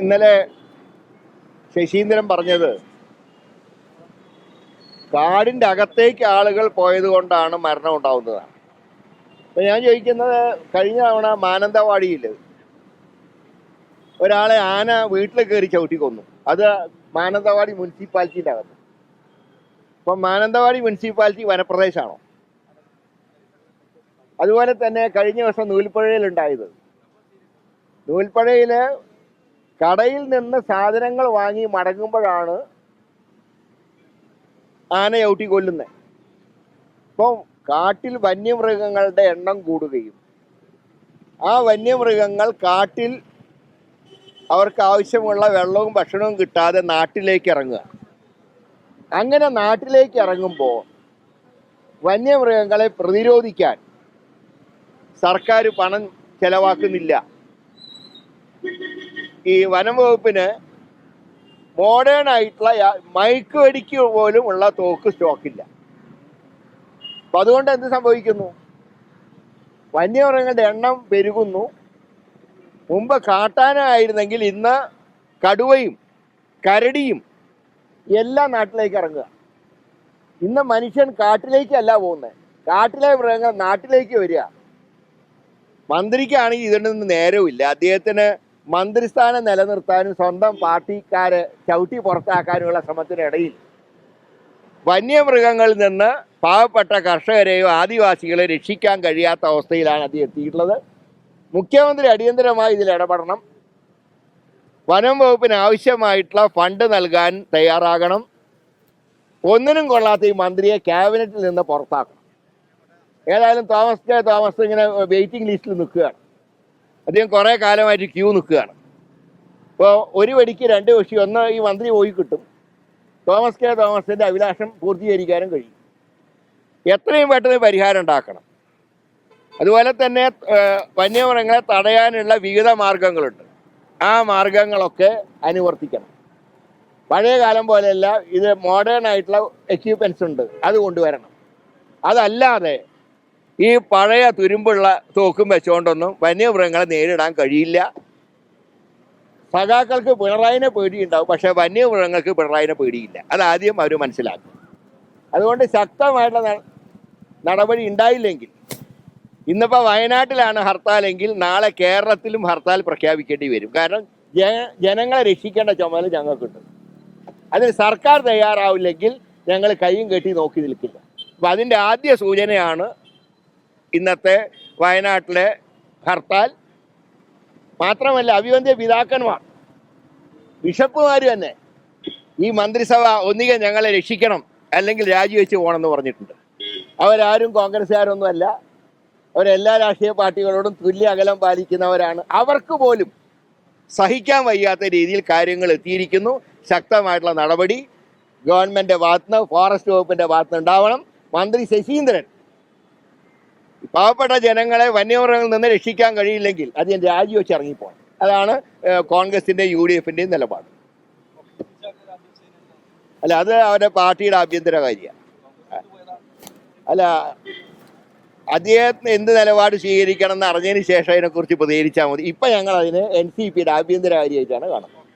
ഇന്നലെ ശശീന്ദ്രൻ പറഞ്ഞത് കാടിന്റെ അകത്തേക്ക് ആളുകൾ പോയത് കൊണ്ടാണ് മരണം ഉണ്ടാവുന്നതാണ്. അപ്പൊ ഞാൻ ചോദിക്കുന്നത്, കഴിഞ്ഞ തവണ മാനന്തവാടിയിൽ ഒരാളെ ആന വീട്ടിൽ കയറി ചവിട്ടി കൊന്നു. അത് മാനന്തവാടി മുനിസിപ്പാലിറ്റിയുടെ അകത്ത്. അപ്പൊ മാനന്തവാടി മുനിസിപ്പാലിറ്റി വനപ്രദേശമാണോ? അതുപോലെ തന്നെ കഴിഞ്ഞ ദിവസം നൂൽപ്പുഴയിൽ ഉണ്ടായത്, നൂൽപ്പുഴയില് കടയിൽ നിന്ന് സാധനങ്ങൾ വാങ്ങി മടങ്ങുമ്പോഴാണ് ആന ചവിട്ടി കൊല്ലുന്നത്. ഇപ്പം കാട്ടിൽ വന്യമൃഗങ്ങളുടെ എണ്ണം കൂടുകയും ആ വന്യമൃഗങ്ങൾ കാട്ടിൽ അവർക്ക് ആവശ്യമുള്ള വെള്ളവും ഭക്ഷണവും കിട്ടാതെ നാട്ടിലേക്ക് ഇറങ്ങുക. അങ്ങനെ നാട്ടിലേക്ക് ഇറങ്ങുമ്പോൾ വന്യമൃഗങ്ങളെ പ്രതിരോധിക്കാൻ സർക്കാർ പണം ചെലവാക്കുന്നില്ല. ഈ വനം വകുപ്പിന് മോഡേൺ ആയിട്ടുള്ള മയക്ക് വെടിക്ക് പോലും ഉള്ള തോക്ക് സ്റ്റോക്കില്ല. അപ്പൊ അതുകൊണ്ട് എന്ത് സംഭവിക്കുന്നു? വന്യമൃഗങ്ങളുടെ എണ്ണം പെരുകുന്നു. മുമ്പ് കാട്ടാന ആയിരുന്നെങ്കിൽ ഇന്ന് കടുവയും കരടിയും എല്ലാം നാട്ടിലേക്ക് ഇറങ്ങുക. ഇന്ന് മനുഷ്യൻ കാട്ടിലേക്കല്ല പോകുന്നത്, കാട്ടിലെ മൃഗങ്ങൾ നാട്ടിലേക്ക് വരിക. മന്ത്രിക്കാണെങ്കിൽ ഇതിൽ നിന്ന് നേരവുമില്ല. അദ്ദേഹത്തിന് മന്ത്രിസ്ഥാനം നിലനിർത്താനും സ്വന്തം പാർട്ടിക്കാരെ ചവിട്ടി പുറത്താക്കാനുമുള്ള ശ്രമത്തിനിടയിൽ വന്യമൃഗങ്ങളിൽ നിന്ന് പാവപ്പെട്ട കർഷകരെയോ ആദിവാസികളെയോ രക്ഷിക്കാൻ കഴിയാത്ത അവസ്ഥയിലാണ് അദ്ദേഹം എത്തിയിട്ടുള്ളത്. മുഖ്യമന്ത്രി അടിയന്തരമായി ഇതിൽ ഇടപെടണം. വനം വകുപ്പിന് ആവശ്യമായിട്ടുള്ള ഫണ്ട് നൽകാൻ തയ്യാറാകണം. ഒന്നിനും കൊള്ളാത്ത ഈ മന്ത്രിയെ ക്യാബിനറ്റിൽ നിന്ന് പുറത്താക്കണം. ഏതായാലും തോമസ് ഇങ്ങനെ വെയിറ്റിംഗ് ലിസ്റ്റിൽ നിൽക്കുകയാണ്. അദ്ദേഹം കുറേ കാലമായിട്ട് ക്യൂ നിൽക്കുകയാണ്. ഇപ്പോൾ ഒരു വെടിക്ക് രണ്ട് പക്ഷി, ഒന്ന് ഈ മന്ത്രി പോയി കിട്ടും, തോമസിൻ്റെ അഭിലാഷം പൂർത്തീകരിക്കാനും കഴിയും. എത്രയും പെട്ടെന്ന് പരിഹാരം ഉണ്ടാക്കണം. അതുപോലെ തന്നെ വന്യമൃഗങ്ങളെ തടയാനുള്ള വിവിധ മാർഗങ്ങളുണ്ട്. ആ മാർഗങ്ങളൊക്കെ അനുവർത്തിക്കണം. പഴയ കാലം പോലെയല്ല, ഇത് മോഡേൺ ആയിട്ടുള്ള എക്യുപ്മെൻറ്റ്സ് ഉണ്ട്, അത് കൊണ്ടുവരണം. അതല്ലാതെ ഈ പഴയ തുരുമ്പുള്ള തോക്കും വെച്ചുകൊണ്ടൊന്നും വന്യമൃഗങ്ങളെ നേരിടാൻ കഴിയില്ല. സഖാക്കൾക്ക് പിണറായിനെ പേടിയുണ്ടാവും, പക്ഷെ വന്യമൃഗങ്ങൾക്ക് പിണറായിനെ പേടിയില്ല. അതാദ്യം അവർ മനസ്സിലാക്കും. അതുകൊണ്ട് ശക്തമായിട്ടുള്ള നടപടി ഉണ്ടായില്ലെങ്കിൽ, ഇന്നിപ്പോൾ വയനാട്ടിലാണ് ഹർത്താലെങ്കിൽ നാളെ കേരളത്തിലും ഹർത്താൽ പ്രഖ്യാപിക്കേണ്ടി വരും. കാരണം ജനങ്ങളെ രക്ഷിക്കേണ്ട ചുമതല ഞങ്ങൾക്കുണ്ട്. അതിന് സർക്കാർ തയ്യാറാവില്ലെങ്കിൽ ഞങ്ങൾ കൈയും കെട്ടി നോക്കി നിൽക്കില്ല. അപ്പം അതിൻ്റെ ആദ്യ സൂചനയാണ് ഇന്നത്തെ വയനാട്ടിലെ ഹർത്താൽ. മാത്രമല്ല, അഭിവന്ദ്യ പിതാക്കന്മാർ, ബിഷപ്പുമാർ തന്നെ ഈ മന്ത്രിസഭ ഒന്നുകിൽ ഞങ്ങളെ രക്ഷിക്കണം അല്ലെങ്കിൽ രാജിവെച്ച് പോകണമെന്ന് പറഞ്ഞിട്ടുണ്ട്. അവരാരും കോൺഗ്രസ്സുകാരൊന്നുമല്ല, അവരെല്ലാ രാഷ്ട്രീയ പാർട്ടികളോടും തുല്യ അകലം പാലിക്കുന്നവരാണ്. അവർക്ക് പോലും സഹിക്കാൻ വയ്യാത്ത രീതിയിൽ കാര്യങ്ങൾ എത്തിയിരിക്കുന്നു. ശക്തമായിട്ടുള്ള നടപടി ഗവൺമെൻറ്റിൻ്റെ ഭാഗത്തുനിന്ന്, ഫോറസ്റ്റ് വകുപ്പിൻ്റെ ഭാഗത്തുനിന്ന് ഉണ്ടാവണം. മന്ത്രി ശശീന്ദ്രൻ പാവപ്പെട്ട ജനങ്ങളെ വന്യമൃഗങ്ങളിൽ നിന്ന് രക്ഷിക്കാൻ കഴിയില്ലെങ്കിൽ അദ്ദേഹം രാജിവെച്ച് ഇറങ്ങിപ്പോകണം. അതാണ് കോൺഗ്രസിൻ്റെയും UDFിൻ്റെയും നിലപാട്. അല്ല, അത് അവരുടെ പാർട്ടിയുടെ ആഭ്യന്തര കാര്യമാണ്. അല്ല, അദ്ദേഹത്തിന് എന്ത് നിലപാട് സ്വീകരിക്കണം എന്ന് അറിഞ്ഞതിന് ശേഷം അതിനെക്കുറിച്ച് പ്രതികരിച്ചാൽ മതി. ഇപ്പം ഞങ്ങൾ അതിന് NCPയുടെ ആഭ്യന്തര കാര്യമായിട്ടാണ് കാണുന്നത്.